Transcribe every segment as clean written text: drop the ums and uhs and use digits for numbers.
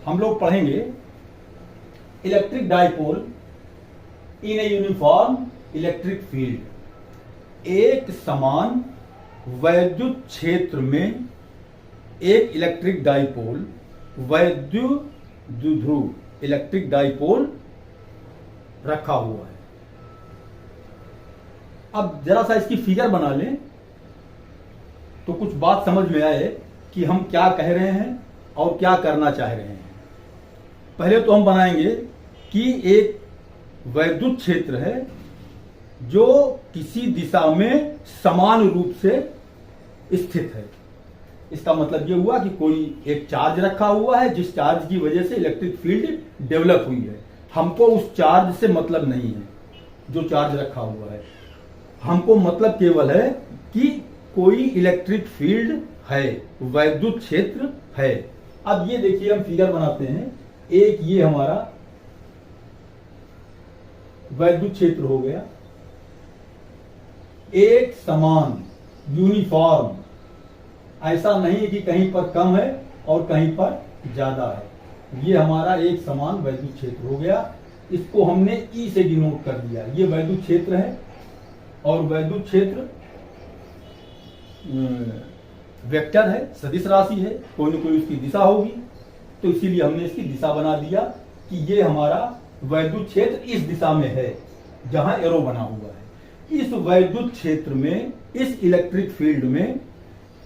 हम लोग पढ़ेंगे electric dipole in a uniform electric field. एक समान वैद्युत क्षेत्र में एक इलेक्ट्रिक डाइपोल वैद्युत द्विध्रुव इलेक्ट्रिक डाइपोल रखा हुआ है। अब जरा सा इसकी फिगर बना लें तो कुछ बात समझ में आए कि हम क्या कह रहे हैं और क्या करना चाह रहे हैं। पहले तो हम बनाएंगे कि एक वैद्युत क्षेत्र है जो किसी दिशा में समान रूप से स्थित है। इसका मतलब यह हुआ कि कोई एक चार्ज रखा हुआ है जिस चार्ज की वजह से इलेक्ट्रिक फील्ड डेवलप हुई है। हमको उस चार्ज से मतलब नहीं है जो चार्ज रखा हुआ है, हमको मतलब केवल है कि कोई इलेक्ट्रिक फील्ड है, वैद्युत क्षेत्र है। अब ये देखिए हम फिगर बनाते हैं। एक ये हमारा वैद्युत क्षेत्र हो गया, एक समान यूनिफॉर्म, ऐसा नहीं कि कहीं पर कम है और कहीं पर ज्यादा है। ये हमारा एक समान वैद्युत क्षेत्र हो गया। इसको हमने ई से डिनोट कर दिया। ये वैद्युत क्षेत्र है और वैद्युत क्षेत्र वेक्टर है, सदिश राशि है, कोई न कोई उसकी दिशा होगी। तो इसीलिए हमने इसकी दिशा बना दिया कि ये हमारा वैद्युत क्षेत्र इस दिशा में है जहां एरो बना हुआ है। इस वैद्युत क्षेत्र में, इस इलेक्ट्रिक फील्ड में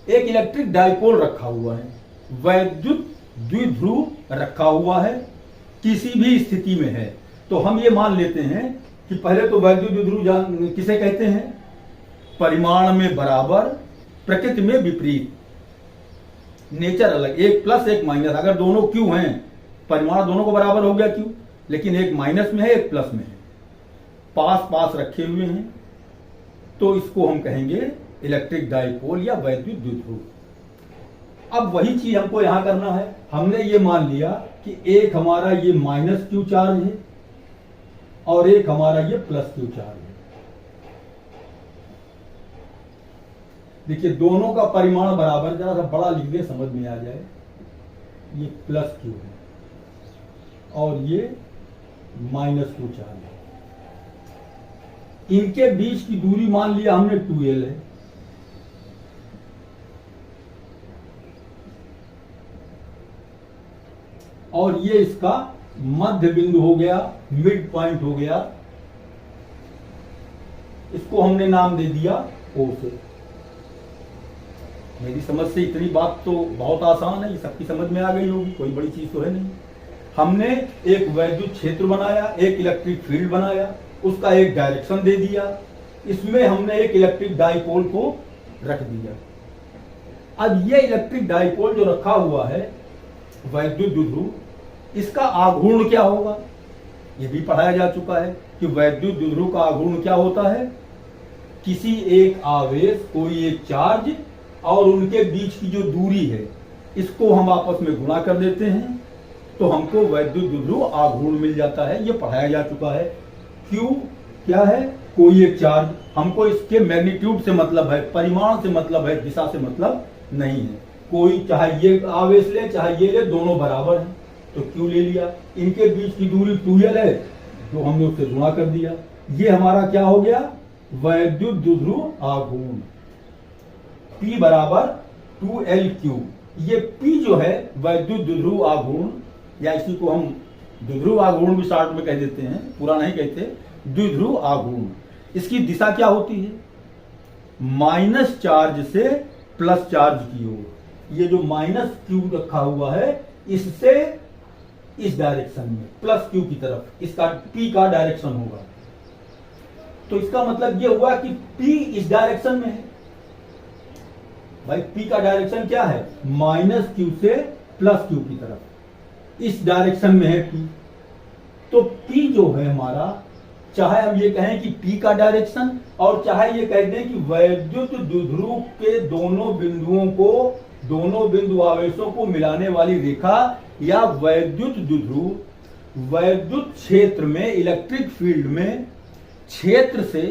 एक इलेक्ट्रिक डाइपोल रखा हुआ है, वैद्युत द्विध्रुव रखा हुआ है, किसी भी स्थिति में है। तो हम ये मान लेते हैं कि पहले तो वैद्युत द्विध्रुव किसे कहते हैं? परिमाण में बराबर, प्रकृति में विपरीत, नेचर अलग, एक प्लस एक माइनस। अगर दोनों क्यू हैं, परिमाण दोनों को बराबर हो गया क्यू, लेकिन एक माइनस में है एक प्लस में है, पास पास रखे हुए हैं, तो इसको हम कहेंगे इलेक्ट्रिक डाइपोल या वैद्युत द्विध्रुव। अब वही चीज हमको यहां करना है। हमने ये मान लिया कि एक हमारा ये माइनस क्यू चार्ज है और एक हमारा ये प्लस क्यू चार्ज है। देखिए दोनों का परिमाण बराबर, जरा सा बड़ा लिख दे समझ में आ जाए। ये प्लस क्यू है और ये माइनस क्यू चार्ज है। इनके बीच की दूरी मान लिया हमने 2L है। और ये इसका मध्य बिंदु हो गया, मिड पॉइंट हो गया। इसको हमने नाम दे दिया O से। मेरी समझ से इतनी बात तो बहुत आसान है, ये सबकी समझ में आ गई होगी, कोई बड़ी चीज तो है नहीं। हमने एक वैद्युत क्षेत्र बनाया, एक इलेक्ट्रिक फील्ड बनाया, उसका एक डायरेक्शन दे दिया, इसमें हमने एक इलेक्ट्रिक डाइपोल को रख दिया। अब ये इलेक्ट्रिक डाइपोल जो रखा हुआ है वैद्युत द्विध्रुव, इसका आघूर्ण क्या होगा? ये भी पढ़ाया जा चुका है कि वैद्युत द्विध्रुव का आघूर्ण क्या होता है? किसी एक आवेश, कोई एक चार्ज और उनके बीच की जो दूरी है, इसको हम आपस में गुणा कर देते हैं तो हमको वैद्युत द्विध्रुव आघूर्ण मिल जाता है। ये पढ़ाया जा चुका है। Q क्या है? कोई एक चार्ज। हमको इसके मैग्नीट्यूड से मतलब है, परिमाण से मतलब है, दिशा से मतलब नहीं है। कोई चाहे ये आवेश ले चाहे ये ले, दोनों बराबर हैं तो Q ले लिया। इनके बीच की दूरी 2L है तो हमने उससे गुणा कर दिया। ये हमारा क्या हो गया? वैद्युत द्विध्रुव आघूर्ण। P बराबर 2LQ। ये P जो है वैद्युत द्विध्रुव आघूर्ण, या इसी को हम द्विध्रुव आघूर्ण भी शॉर्ट में कह देते हैं, पूरा नहीं कहते, द्विध्रुव आघूर्ण। इसकी दिशा क्या होती है? माइनस चार्ज से प्लस चार्ज की ओर। ये जो माइनस क्यू रखा हुआ है इससे इस डायरेक्शन में प्लस क्यू की तरफ, इसका P का डायरेक्शन होगा। तो इसका मतलब ये हुआ कि P इस डायरेक्शन में है। भाई P का डायरेक्शन क्या है? माइनस क्यू से प्लस क्यू की तरफ, इस डायरेक्शन में है P। तो P जो है हमारा, चाहे हम ये कहें कि P का डायरेक्शन और चाहे ये कह दें कि वैद्युत द्विध्रुव के दोनों बिंदुओं को, दोनों बिंदु आवेशों को मिलाने वाली रेखा, या वैद्युत द्विध्रुव वैद्युत क्षेत्र में, इलेक्ट्रिक फील्ड में क्षेत्र से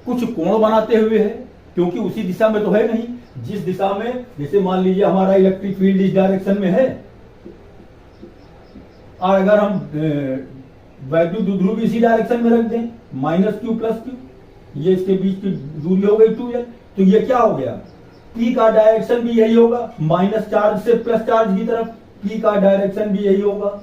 कुछ कोण बनाते हुए है, क्योंकि उसी दिशा में तो है नहीं जिस दिशा में, जैसे मान लीजिए हमारा इलेक्ट्रिक फील्ड इस डायरेक्शन में है, और अगर हम वैद्युत द्विध्रुव इसी डायरेक्शन में रख दें, -q + q, ये इसके बीच की दूरी हो गई 2l, तो ये क्या हो गया, P का डायरेक्शन भी यही होगा, माइनस चार्ज से प्लस चार्ज की तरफ, P का डायरेक्शन भी यही होगा।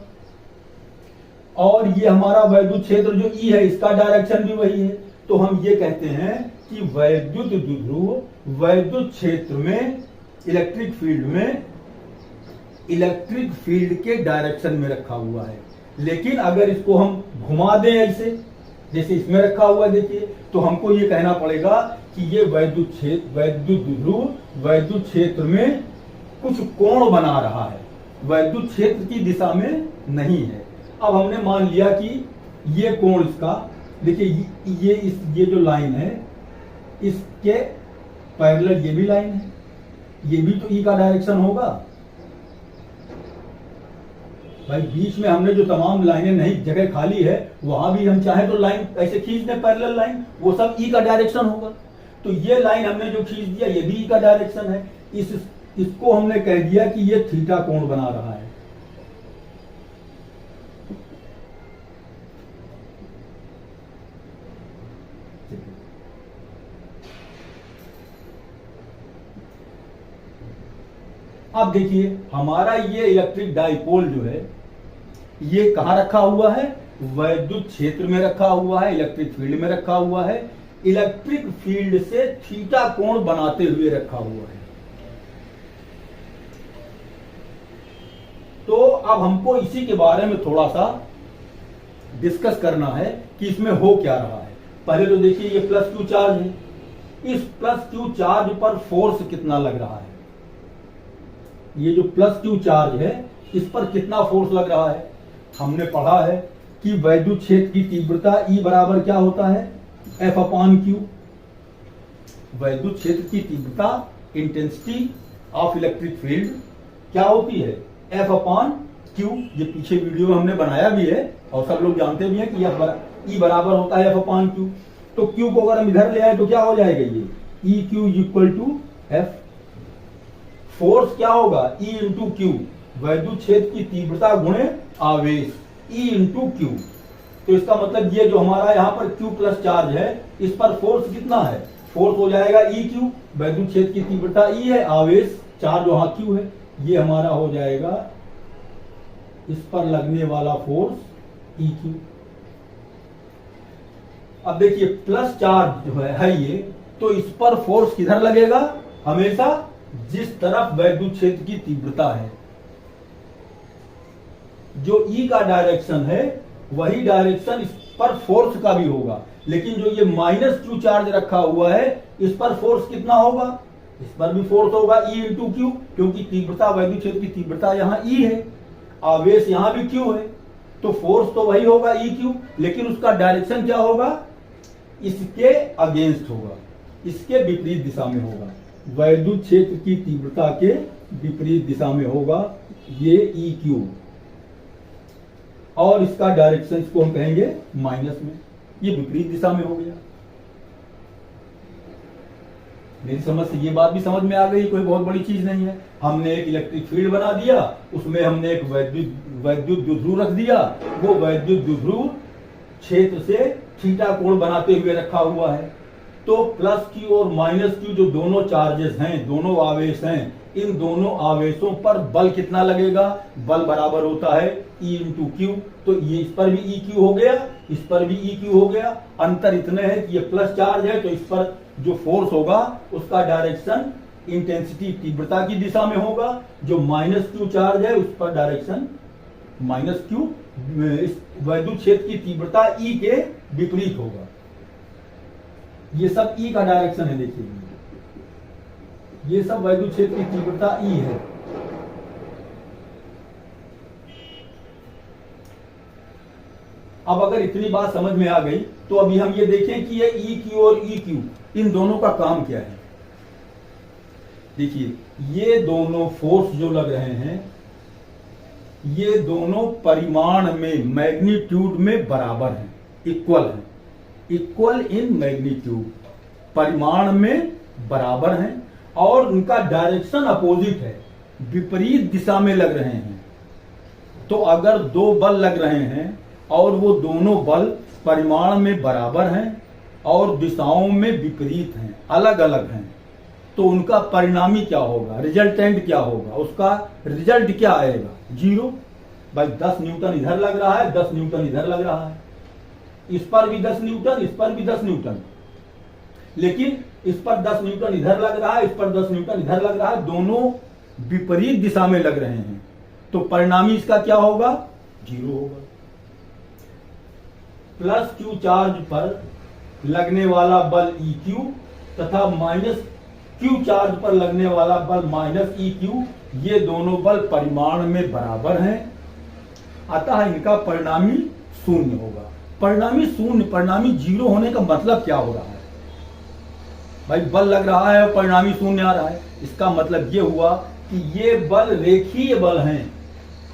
और ये हमारा वैद्युत क्षेत्र जो E है, इसका डायरेक्शन भी वही है। तो हम ये कहते हैं कि वैद्युत द्विध्रुव वैद्युत क्षेत्र में, इलेक्ट्रिक फील्ड में, इलेक्ट्रिक फील्ड के डायरेक्शन में रखा हुआ है। लेकिन अगर इसको हम घुमा दें ऐसे, जैसे इसमें रखा हुआ है देखिए, तो हमको ये कहना पड़ेगा कि ये वैद्युत द्विध्रुव वैद्युत क्षेत्र में कुछ कोण बना रहा है, वैद्युत क्षेत्र की दिशा में नहीं है। अब हमने मान लिया कि ये कोण इसका, देखिए ये जो लाइन है, इसके पैरेलल ये भी लाइन है, ये भी तो E का डायरेक्शन होगा भाई। बीच में हमने जो तमाम लाइनें नहीं जगह खाली है, वहां भी हम चाहे तो लाइन ऐसे खींच दें, पैरेलल लाइन, वो सब E का डायरेक्शन होगा। तो ये लाइन हमने जो खींच दिया, ये भी E का डायरेक्शन है। इसको हमने कह दिया कि ये थीटा कोण बना रहा है। अब देखिए हमारा ये इलेक्ट्रिक डाइपोल जो है, ये कहां रखा हुआ है, वैद्युत क्षेत्र में रखा हुआ है, इलेक्ट्रिक फील्ड में रखा हुआ है, इलेक्ट्रिक फील्ड से थीटा कोण बनाते हुए रखा हुआ है। तो अब हमको इसी के बारे में थोड़ा सा डिस्कस करना है कि इसमें हो क्या रहा है। पहले तो देखिए ये +q चार्ज है, इस +q चार्ज पर फोर्स कितना लग रहा है, ये जो +q चार्ज है इस पर कितना फोर्स लग रहा है। हमने पढ़ा है कि वैद्युत क्षेत्र की तीव्रता E बराबर क्या होता है, F/q। वैद्युत क्षेत्र की तीव्रता, इंटेंसिटी ऑफ इलेक्ट्रिक फील्ड क्या होती है, F/q। ये पीछे वीडियो में हमने बनाया भी है और सब लोग जानते भी हैं कि E बराबर होता है F/q। तो Q को अगर हम इधर ले आए तो क्या हो जाएगा, ये EQ = F। फोर्स क्या होगा, E × Q, वैद्युत क्षेत्र की तीव्रता गुणे आवेश, E × Q। तो इसका मतलब ये जो हमारा यहाँ पर Q+ चार्ज है, इस पर फोर्स कितना है, फोर्स हो जाएगा EQ, वैद्युत क्षेत्र की तीव्रता E है, आवेश चार्ज वहां Q है, ये हमारा हो जाएगा इस पर लगने वाला फोर्स EQ। अब देखिए प्लस चार्ज जो है ये, तो इस पर फोर्स किधर लगेगा, हमेशा जिस तरफ वैद्युत क्षेत्र की तीव्रता है। जो E का डायरेक्शन है वही डायरेक्शन इस पर फोर्स का भी होगा, लेकिन जो ये -q चार्ज रखा हुआ है, इस पर फोर्स कितना होगा, इस पर भी फोर्स होगा E × Q, क्योंकि तीव्रता, वैद्युत क्षेत्र की तीव्रता यहाँ E है, आवेश यहाँ भी Q है, तो फोर्स तो वही होगा EQ, लेकिन उसका डायरेक्शन क्या होगा, इसके अगेंस्ट होगा, इसके विपरीत दिशा में होगा, वैद्युत क्षेत्र की तीव्रता के विपरीत दिशा में होगा ये EQ। और इसका डायरेक्शन, इसको हम कहेंगे माइनस में, ये विपरीत दिशा में हो गया। मेरी समझ से ये बात भी समझ में आ गई, कोई बहुत बड़ी चीज नहीं है। हमने एक इलेक्ट्रिक फील्ड बना दिया, उसमें हमने एक वैद्युत द्विध्रुव रख दिया, वो वैद्युत द्विध्रुव क्षेत्र से थीटा कोण बनाते हुए रखा हुआ है। तो +q और -q जो दोनों चार्जेस हैं, दोनों आवेश हैं, इन दोनों आवेशों पर बल कितना लगेगा, बल बराबर होता है E × Q। तो ये इस पर भी EQ हो गया, इस पर भी EQ हो गया। अंतर इतने है कि ये प्लस चार्ज है, तो इस पर जो फोर्स होगा उसका डायरेक्शन इंटेंसिटी, तीव्रता की दिशा में होगा। जो -q चार्ज है उस पर डायरेक्शन -q, वैद्युत क्षेत्र की तीव्रता E के विपरीत होगा। ये सब E का डायरेक्शन है, देखिए ये सब वैद्युत क्षेत्र की तीव्रता E है। अब अगर इतनी बात समझ में आ गई, तो अभी हम ये देखें कि ये EQ और EQ, इन दोनों का काम क्या है। देखिए ये दोनों फोर्स जो लग रहे हैं, ये दोनों परिमाण में, मैग्नीट्यूड में बराबर हैं, इक्वल हैं, इक्वल इन मैग्नीट्यूड, परिमाण में बराबर हैं, और उनका डायरेक्शन अपोजिट है, विपरीत दिशा में लग रहे हैं। तो अगर दो बल लग रहे हैं और वो दोनों बल परिमाण में बराबर हैं और दिशाओं में विपरीत हैं, अलग अलग हैं, तो उनका परिणामी क्या होगा, रिजल्टेंट क्या होगा, उसका रिजल्ट क्या आएगा, 0। भाई 10 न्यूटन इधर लग रहा है, 10 न्यूटन इधर लग रहा है, इस पर भी 10 न्यूटन, इस पर भी 10 न्यूटन, लेकिन इस पर 10 न्यूटन इधर लग रहा है, इस पर 10 न्यूटन इधर लग रहा है, दोनों विपरीत दिशा में लग रहे हैं, तो परिणामी इसका क्या होगा, 0 होगा। प्लस क्यू चार्ज पर लगने वाला बल EQ तथा माइनस क्यू चार्ज पर लगने वाला बल माइनस EQ, ये दोनों बल परिमाण में बराबर हैं, अतः इनका परिणामी शून्य होगा। परिणामी शून्य, परिणामी 0 होने का मतलब क्या हो रहा है, भाई बल लग रहा है और परिणामी शून्य आ रहा है, इसका मतलब ये हुआ कि ये बल रेखीय बल हैं।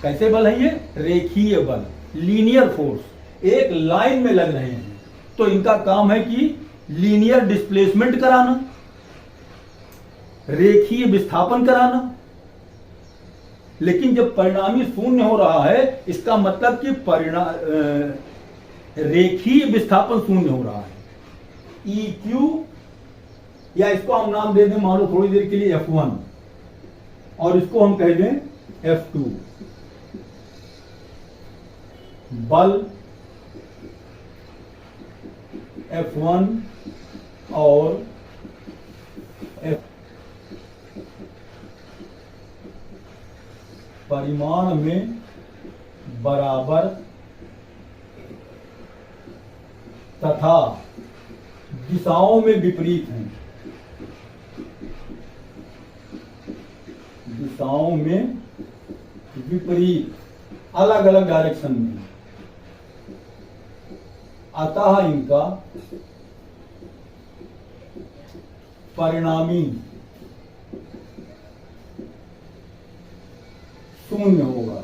कैसे बल हैं ये, रेखीय बल, लीनियर फोर्स, एक लाइन में लग रहे हैं, तो इनका काम है कि लीनियर डिस्प्लेसमेंट कराना, रेखीय विस्थापन कराना। लेकिन जब परिणामी शून्य हो रहा है, इसका मतलब कि रेखीय विस्थापन शून्य हो रहा है। EQ, या इसको हम नाम दे दें मान लो थोड़ी देर के लिए F1, और इसको हम कह दें F2। बल F1 और F परिमाण में बराबर तथा दिशाओं में विपरीत हैं, दिशाओं में विपरीत, अलग अलग डायरेक्शन में, अतः इनका परिणामी शून्य होगा।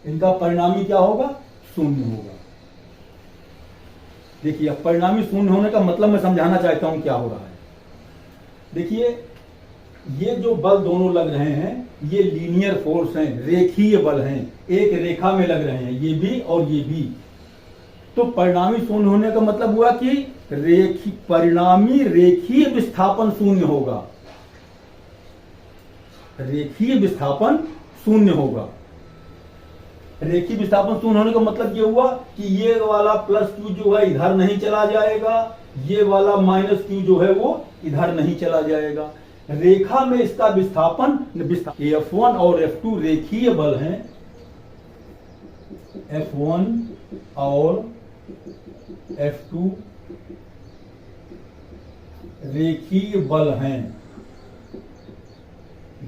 इनका परिणामी क्या होगा, शून्य होगा। देखिए अब परिणामी शून्य होने का मतलब मैं समझाना चाहता हूं क्या हो रहा है। देखिए ये जो बल दोनों लग रहे हैं ये लीनियर फोर्स हैं, रेखीय बल हैं, एक रेखा में लग रहे हैं, ये भी और ये भी। तो परिणामी शून्य होने का मतलब हुआ कि परिणामी रेखीय विस्थापन शून्य होगा, रेखीय विस्थापन शून्य होगा। रेखीय विस्थापन शून्य होने का मतलब ये हुआ कि ये वाला प्लस क्यू जो है इधर नहीं चला जाएगा, ये वाला माइनस क्यू जो है वो इधर नहीं चला जाएगा। रेखा में इसका विस्थापन, F1 और F2 रेखीय बल हैं, F1 और F2 रेखीय बल हैं,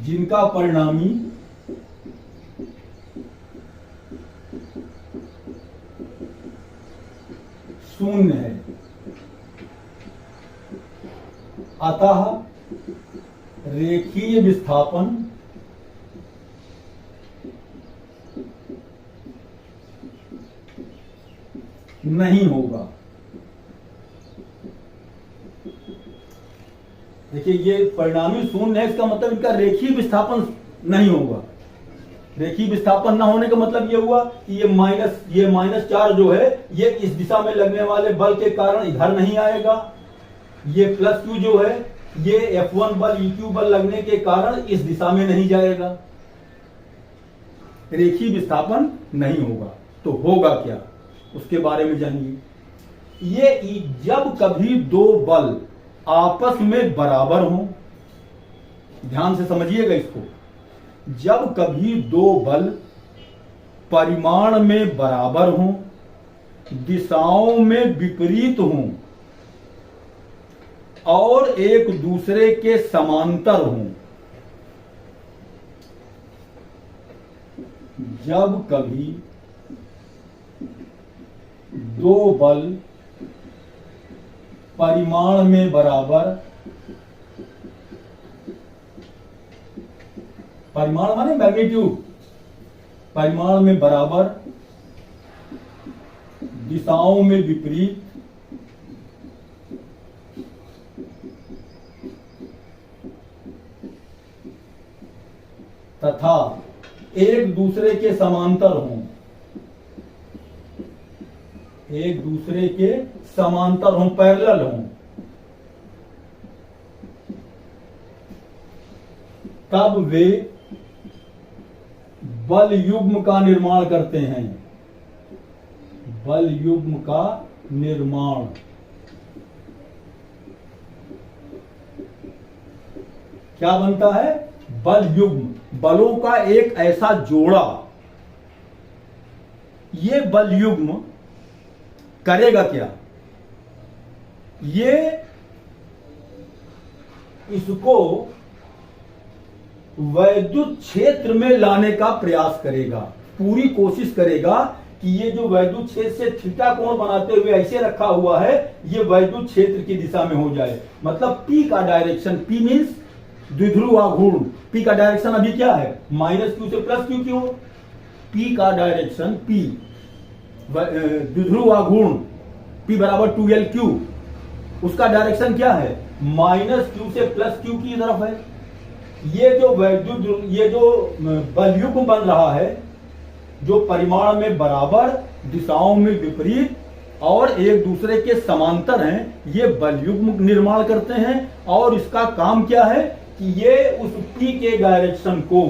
जिनका परिणामी शून्य है, अतः रेखीय विस्थापन नहीं होगा। देखिए ये परिणामी शून्य है, इसका मतलब इनका रेखीय विस्थापन नहीं होगा। रेखीय विस्थापन ना होने का मतलब ये हुआ कि ये माइनस चार्ज जो है ये इस दिशा में लगने वाले बल के कारण इधर नहीं आएगा, ये प्लस क्यू जो है ये F1 बल EQ बल लगने के कारण इस दिशा में नहीं जाएगा, रेखीय विस्थापन नहीं होगा। तो होगा क्या उसके बारे में जानिए। ये जब कभी दो बल आपस में बराबर हों, ध्यान से समझिएगा इसको, जब कभी दो बल परिमाण में बराबर हों, दिशाओं में विपरीत हों और एक दूसरे के समांतर हों, जब कभी दो बल परिमाण में बराबर, परिमाण माने मैग्नीट्यूड, परिमाण में बराबर, दिशाओं में विपरीत, तथा एक दूसरे के समांतर हों, एक दूसरे के समांतर हों, पैरेलल हों, तब वे बल युग्म का निर्माण करते हैं। बल युग्म का निर्माण। क्या बनता है? बल युग्म, बलों का एक ऐसा जोड़ा। ये बल युग्म करेगा क्या? ये इसको वैद्युत क्षेत्र में लाने का प्रयास करेगा, पूरी कोशिश करेगा कि ये जो वैद्युत क्षेत्र से थीटा कोण बनाते हुए ऐसे रखा हुआ है, ये वैद्युत क्षेत्र की दिशा में हो जाए। मतलब P का डायरेक्शन, P मीन्स द्विध्रुव आघूर्ण। P का डायरेक्शन अभी क्या है? -q से +q क्यों? P का डायरेक्शन, P द्विध्रुव आघूर्ण P बराबर 2Lq, उसका डायरेक्शन क्या है? -q से +q की तरफ है। ये जो वैद्युत, ये जो बल युग्म बन रहा है, जो परिमाण में बराबर, दिशाओं में विपरीत और एक दूसरे के समांतर हैं, ये बल युग्म निर्माण करते हैं। और इसका काम क्या है कि ये उस P के डायरेक्शन को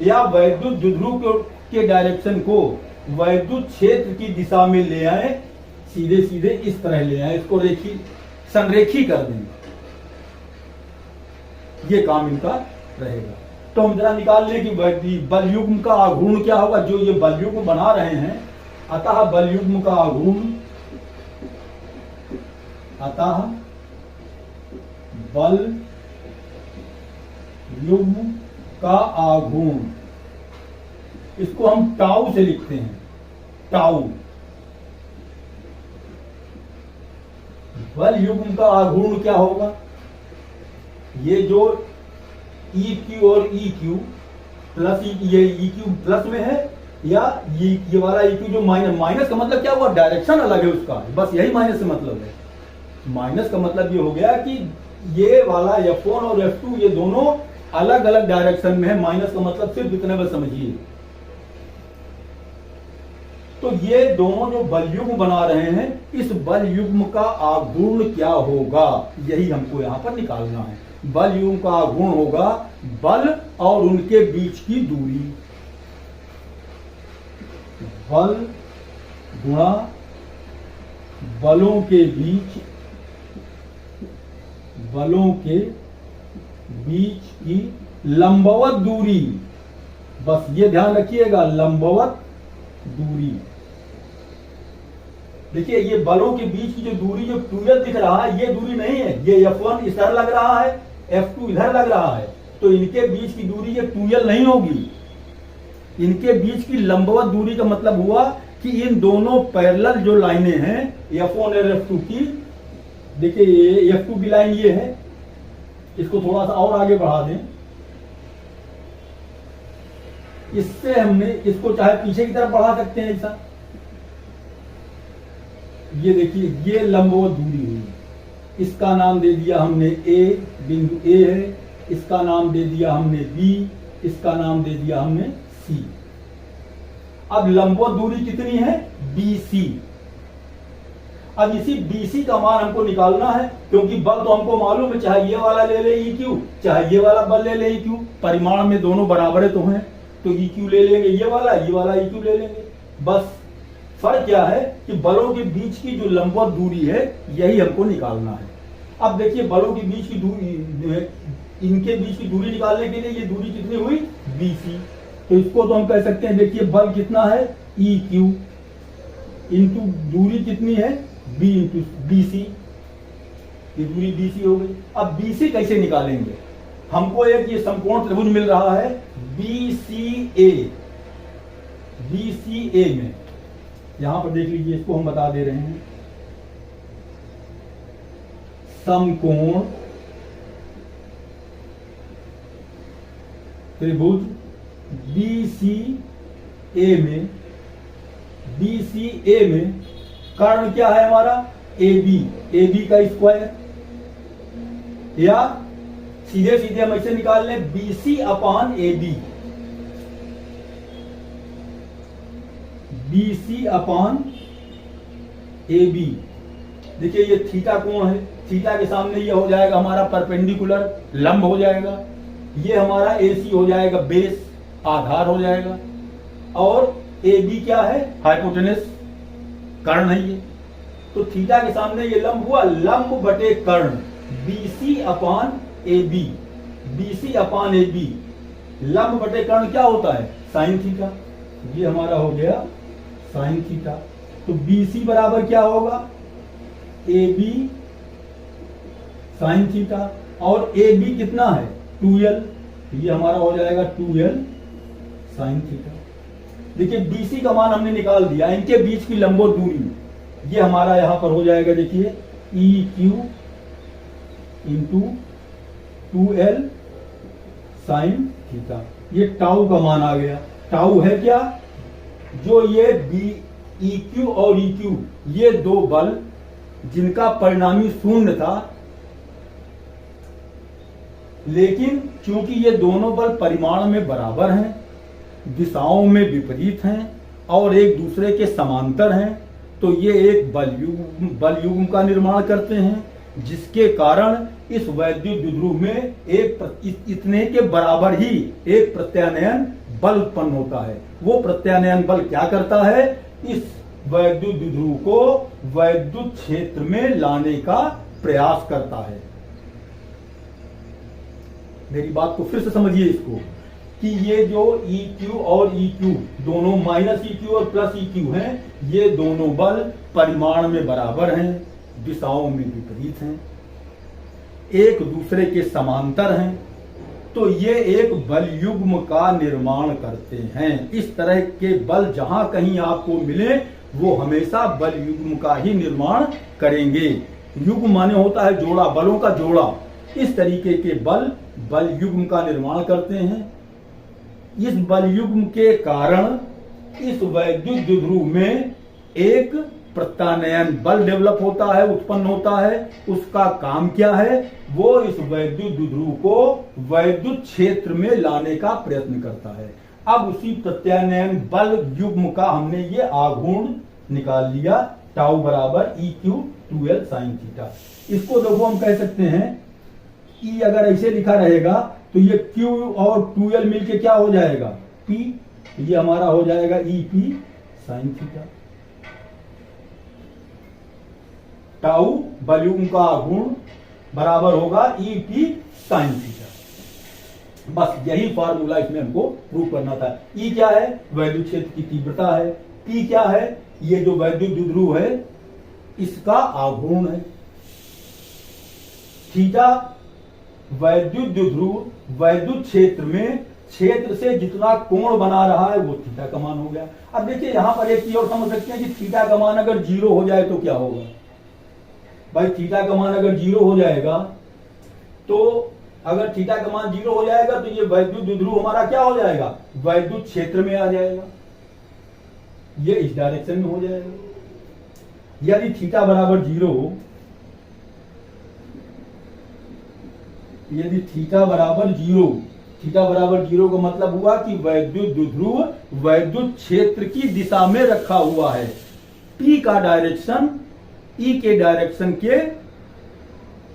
या वैद्युत द्विध्रुव के डायरेक्शन को वैद्युत क्षेत्र की दिशा में ले आए, सीधे सीधे इस तरह ले आए, इसको संरेखी कर देंगे। ये काम इनका रहेगा। तो हम जरा निकाल लें कि बल युग्म का आघूर्ण क्या होगा, जो ये बल युग्म बना रहे हैं। अतः बल युग्म का आघूर्ण, अतः बल युग्म का आघूर्ण, इसको हम टाउ से लिखते हैं, टाउ। बल युग्म का आघूर्ण क्या होगा? ये जो EQ और EQ प्लस, ये EQ प्लस में है, या ये वाला EQ जो माइनस का मतलब क्या हुआ? डायरेक्शन अलग है उसका, बस यही माइनस से मतलब है। माइनस का मतलब ये हो गया कि ये वाला F1 और F2 ये दोनों अलग अलग डायरेक्शन में है। माइनस का मतलब सिर्फ इतने बस समझिए। तो ये दोनों जो बल युग्म बना रहे हैं, इस बल युग्म का आघूर्ण क्या होगा, यही हमको यहां पर निकालना है। बल युग्म का आघूर्ण होगा बल और उनके बीच की दूरी, बल गुणा बलों के बीच, बलों के बीच की लंबवत दूरी। बस ये ध्यान रखिएगा, लंबवत दूरी। देखिए ये बलों के बीच की जो दूरी, जो 2L दिख रहा है, ये दूरी नहीं है। ये F1 इधर लग रहा है, F2 इधर लग रहा है, तो इनके बीच की दूरी ये 2L नहीं होगी। इनके बीच की लंबवत दूरी का मतलब हुआ कि इन दोनों पैरेलल जो लाइनें हैं F1 और F2 की, देखिए ये F2 की लाइन ये है, इसको थोड़ा सा और आगे बढ़ा दें, इससे हमने इसको चाहे पीछे की तरफ बढ़ा सकते हैं ऐसा। ये देखिए ये लंबवत दूरी हुई, इसका नाम दे दिया हमने A, बिंदु A है, इसका नाम दे दिया हमने B, इसका नाम दे दिया हमने C। अब लंबवत दूरी कितनी है? BC। अब इसी BC का मान हमको निकालना है, क्योंकि बल तो हमको मालूम है, चाहे ये वाला ले ले EQ, चाहे ये वाला बल ले ले EQ, परिमाण में दोनों बराबर तो हैं, तो EQ ले लेंगे ये वाला EQ ले लेंगे। बस फर्क क्या है कि बलों के बीच की जो लंबवत दूरी है, यही हमको निकालना है। अब देखिए बलों के बीच की दूरी, इनके बीच की दूरी निकालने के लिए ये दूरी कितनी हुई? BC। तो इसको तो हम कह सकते हैं, देखिए बल कितना है? EQ इंटू दूरी कितनी है? B into BC। ये दूरी BC हो गई। अब BC कैसे निकालेंगे? हमको एक ये समकोण त्रिभुज मिल रहा है BCA। BCA में यहां पर देख लीजिए, इसको हम बता दे रहे हैं, समकोण त्रिभुज BCA में, BCA में कर्ण क्या है हमारा? AB। AB का स्क्वायर या सीधे सीधे हम ऐसे निकाल लें BC अपान AB, BC अपान AB। देखिए ये थीटा कोण है, थीटा के सामने ये हो जाएगा हमारा परपेंडिकुलर, लंब हो जाएगा, ये हमारा AC हो जाएगा बेस, आधार हो जाएगा, और AB क्या है, हाइपोटेनस, कर्ण है ये। तो थीटा के सामने ये लंब हुआ, लंब बटे कर्ण, BC अपान AB, BC अपान AB, लंब बटे कर्ण क्या होता है, साइन थीटा। ये हमारा हो गया साइन थीटा। तो BC बराबर क्या होगा, AB साइन थीटा, और AB कितना है 2L, ये हमारा हो जाएगा 2L साइन थीटा। देखिए BC का मान हमने निकाल दिया, इनके बीच की लंबो दूरी ये हमारा यहां पर हो जाएगा, देखिए EQ into 2L sine theta. ये टाउ का मान आ गया। टाउ है क्या, जो ये EQ और EQ ये दो बल जिनका परिणामी शून्य था, लेकिन चूंकि ये दोनों बल परिमाण में बराबर हैं, दिशाओं में विपरीत हैं और एक दूसरे के समांतर हैं, तो ये एक बल युग्म का निर्माण करते हैं, जिसके कारण इस वैद्युत द्विध्रुव में इतने के बराबर ही एक प्रत्यानयन बल उत्पन्न होता है। वो प्रत्यानयन बल क्या करता है, इस वैद्युत द्विध्रुव को वैद्युत क्षेत्र में लाने का प्रयास करता है। मेरी बात को फिर से समझिए इसको, कि ये जो EQ और EQ दोनों माइनस EQ और प्लस EQ हैं, ये दोनों बल परिमाण में बराबर हैं, दिशाओं में विपरीत हैं, एक दूसरे के समांतर हैं, तो ये एक बल युग्म का निर्माण करते हैं। इस तरह के बल जहां कहीं आपको मिले वो हमेशा बल युग्म का ही निर्माण करेंगे। युग्म माने होता है जोड़ा, बलों का जोड़ा। इस तरीके के बल युग्म का निर्माण करते हैं। इस बल युग्म के कारण इस वैद्युत द्विध्रुव में एक प्रत्यानयन बल डेवलप होता है, उत्पन्न होता है। उसका काम क्या है, वो इस वैद्युत द्विध्रुव को वैद्युत क्षेत्र में लाने का प्रयत्न करता है। अब उसी प्रत्यानयन बल युग्म का हमने ये आघूर्ण निकाल लिया, टाउ बराबर EQ 2L साइन थीटा। इसको देखो हम कह सकते हैं, E अगर ऐसे लिखा रहेगा तो ये Q और 2L मिलके क्या हो जाएगा, P, ये हमारा हो जाएगा EP साइन थीटा। टाउ बल युग्म का आघूर्ण बराबर होगा EP साइन थीटा। बस यही फार्मूला इसमें हमको प्रूव करना था। E क्या है, वैद्युत क्षेत्र की तीव्रता है। P क्या है, ये जो वैद्युत द्विध्रुव है इसका आघूर्ण है। थीटा वैद्युत द्विध्रुव वैद्युत क्षेत्र में क्षेत्र से जितना कोण बना रहा है वो थीटा का मान हो गया। अब देखिए यहां पर एक चीज और समझ सकते हैं कि थीटा का मान अगर 0 हो जाए तो क्या होगा। भाई थीटा का मान अगर 0 हो जाएगा तो अगर थीटा का मान 0 हो जाएगा तो ये वैद्युत द्विध्रुव हमारा क्या हो जाएगा, वैद्युत क्षेत्र में आ जाएगा, ये इस डायरेक्शन में हो जाएगा। यदि थीटा बराबर 0 हो, यदि थीटा बराबर 0, थीटा बराबर 0 का मतलब हुआ कि वैद्युत द्विध्रुव वैद्युत क्षेत्र की दिशा में रखा हुआ है। P का डायरेक्शन E के डायरेक्शन के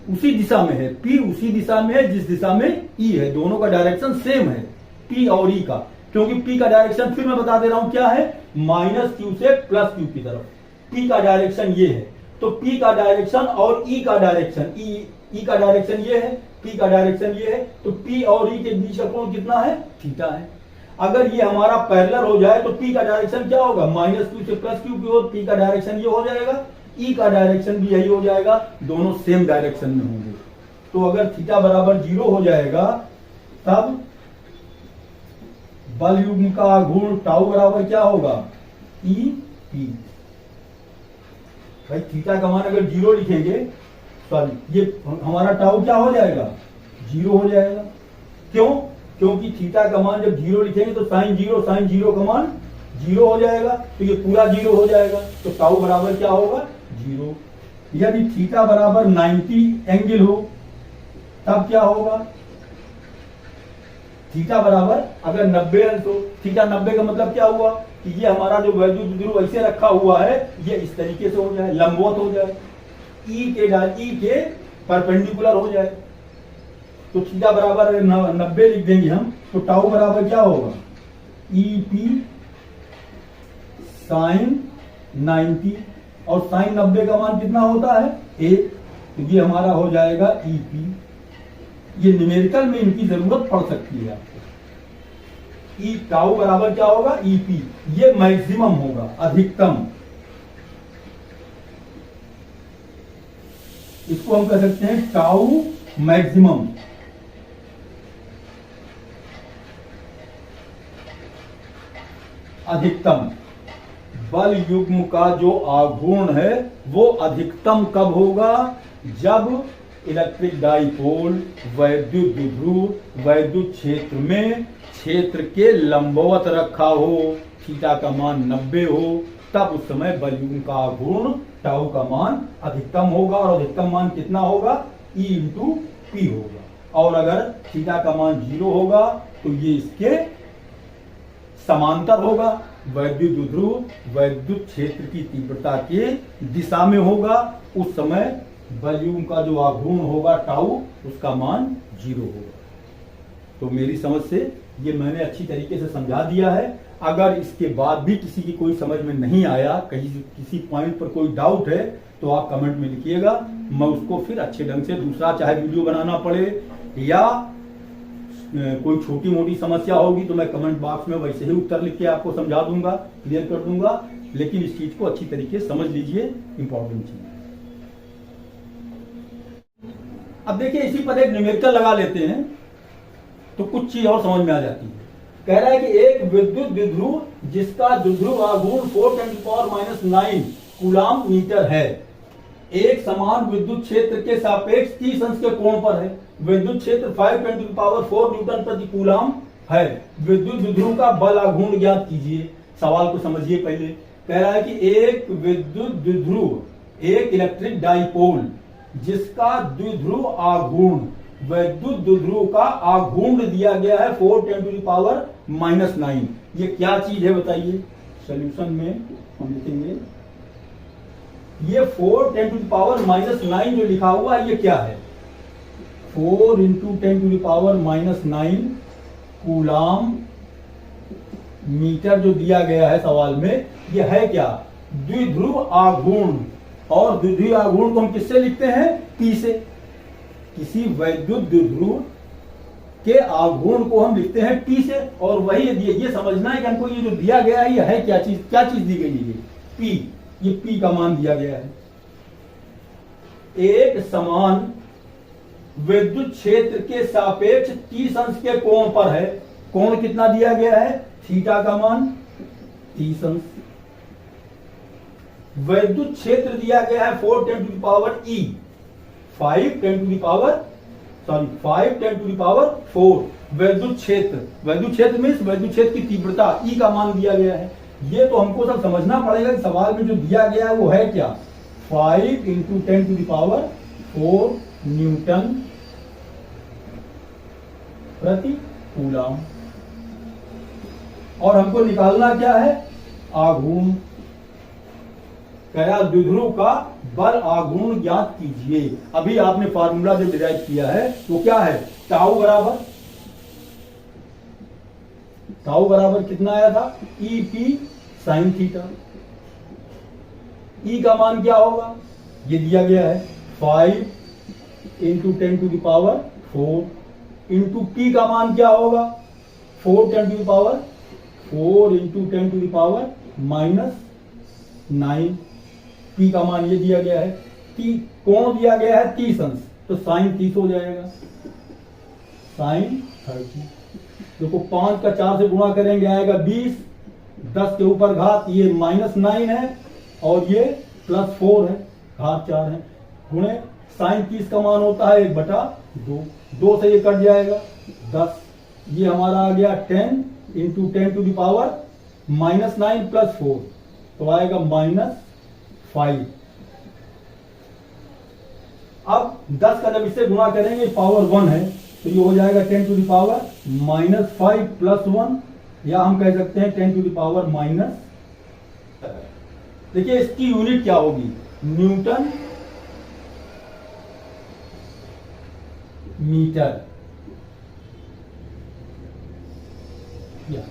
उसी दिशा में है, P उसी दिशा में है जिस दिशा में E है, दोनों का डायरेक्शन सेम है P और E का। क्योंकि P का डायरेक्शन फिर मैं बता दे रहा हूं क्या है, -Q से +Q की तरफ P का डायरेक्शन ये है। तो P का डायरेक्शन और E का डायरेक्शन, E का डायरेक्शन ये है, P का डायरेक्शन ये है, तो P और E के बीच का कोण कितना है, थीटा है। अगर ये हमारा पैरेलल हो जाए तो P का डायरेक्शन क्या होगा, -Q से +Q की ओर P का डायरेक्शन ये हो जाएगा, E का डायरेक्शन भी यही हो जाएगा, दोनों सेम डायरेक्शन में होंगे। तो अगर थीटा बराबर 0 हो जाएगा तब बल युग्म का आघूर्ण टाउ बराबर क्या होगा, EP। भाई थीटा का मान अगर 0 लिखेंगे, सॉरी ये हमारा टाउ क्या हो जाएगा, 0 हो जाएगा। क्यों, क्योंकि थीटा का मान जब 0 लिखेंगे तो साइन 0 का मान 0 हो जाएगा, तो ये पूरा 0 हो जाएगा, तो टाउ बराबर क्या होगा, 0। यदि थीटा बराबर 90 एंगल हो तब क्या होगा, थीटा बराबर अगर 90 अंश हो, थीटा 90 का मतलब क्या हुआ कि ये हमारा जो वैद्युत द्विध्रुव ऐसे रखा हुआ है ये इस तरीके से हो जाए, लंबवत हो जाए, ई के परपेंडिकुलर हो जाए। तो थीटा बराबर 90 लिख देंगे हम, तो टाउ बराबर क्या होगा, ई पी साइन 90, और साइन 90 का मान कितना होता है 1, तो ये हमारा हो जाएगा ई पी। ये न्यूमेरिकल में इनकी जरूरत पड़ सकती है आपको। ई टाउ बराबर क्या होगा ई पी, ये मैक्सिमम होगा, अधिकतम। इसको हम कह सकते हैं टाउ मैक्सिमम। अधिकतम बल युग्म का जो आघूर्ण है वो अधिकतम कब होगा, जब इलेक्ट्रिक डाइपोल वैद्युत द्विध्रुव वैद्युत क्षेत्र में क्षेत्र के लंबवत रखा हो, थीटा का मान 90 हो, तब उस समय बल युग्म का आघूर्ण टाउ का मान अधिकतम होगा। और अधिकतम मान कितना होगा, E इंटू पी होगा। और अगर थीटा का मान 0 होगा तो ये इसके समांतर होगा, वैद्युत द्विध्रुव वैद्युत क्षेत्र की तीव्रता के दिशा में होगा। उस समय बल युग्म का जो आघूर्ण होगा टाउ, उसका मान 0 होगा। तो मेरी समझ से ये मैंने अच्छी तरीके से समझा दिया है। अगर इसके बाद भी किसी की कोई समझ में नहीं आया, कहीं किसी पॉइंट पर कोई डाउट है, तो आप कमेंट में लिखिएगा, मैं उसको फिर अच्छे ढंग से दूसरा चाहे वीडियो बनाना पड़े या कोई छोटी मोटी समस्या होगी तो मैं कमेंट बॉक्स में वैसे ही उत्तर लिख के आपको समझा दूंगा, क्लियर कर दूंगा। लेकिन इस चीज को अच्छी तरीके से समझ लीजिए, इंपॉर्टेंट चीज। अब देखिए इसी पर एक न्यूमेरिकल लगा लेते हैं तो कुछ चीज और समझ में आ जाती है। कह रहा है कि एक विद्युत द्विध्रुव जिसका द्विध्रुव आघूर्ण 4×9 कूलाम मीटर है, एक समान विद्युत क्षेत्र के सापेक्ष 30 अंश के कोण पर है। विद्युत क्षेत्र 5×4 न्यूटन प्रति कूलाम है। विद्युत द्विध्रुव का बल आघूर्ण ज्ञात कीजिए। सवाल को समझिए पहले। कह रहा है कि एक विद्युत द्विध्रुव, एक इलेक्ट्रिक डाइपोल जिसका द्विध्रुव आघूर्ण, वैद्युत द्विध्रुव का आघूर्ण दिया गया है 4×9। ये क्या चीज है बताइए। सॉल्यूशन में हम लिखेंगे ये 4×10⁻⁹ जो लिखा हुआ है ये क्या है, 4×10⁻⁹ कूलाम मीटर जो दिया गया है सवाल में, ये है क्या, द्विध्रुव आघूर्ण। और द्विध्रुव आघूर्ण को हम किससे लिखते हैं, P से। किसी वैद्युत द्विध्रुव के आघूर्ण को हम लिखते हैं P से। और वही ये समझना है कि हमको ये जो दिया गया है ये है क्या चीज दी गई है, P। ये P का मान दिया गया है। एक समान विद्युत क्षेत्र के सापेक्ष 30 अंश के कोण पर है। कोण कितना दिया गया है, थीटा का मान 30 अंश। वैद्युत क्षेत्र दिया गया है 4×E, 5×4। वैद्युत क्षेत्र में विद्युत क्षेत्र की तीव्रता E का मान दिया गया है। ये तो हमको सब समझना पड़ेगा कि सवाल में जो दिया गया है वो है क्या, 5×10⁴ न्यूटन प्रति कूलाम। और हमको निकालना क्या है, आघूर्ण। कया द्विध्रुव का बल आघूर्ण ज्ञात कीजिए। अभी आपने फार्मूला जो डिराइव किया है वो क्या है, टाउ बराबर कितना आया था, ई पी साइन थीटा। ई का मान क्या होगा, ये दिया गया है 5×10⁴ इंटू पी का मान क्या होगा, 4×10⁻⁹ पी का मान ये दिया गया है। कोण दिया गया है 30 अंश, तो साइन 30 हो जाएगा, साइन 30। देखो 5 का 4 से गुणा करेंगे आएगा 20, 10 के ऊपर घात, ये -9 है और ये +4 है, घात 4 है। गुणे साइन 30 का मान होता है 1/2, 2 से ये कट जाएगा 10। ये हमारा आ गया 10×10⁻⁻9 +4, तो आएगा -5। अब 10 का जब इससे गुणा करेंगे पावर 1 है, तो ये हो जाएगा 10 टू द पावर -5 प्लस 1, या हम कह सकते हैं 10 टू द पावर माइनस। देखिए इसकी यूनिट क्या होगी, न्यूटन मीटर। या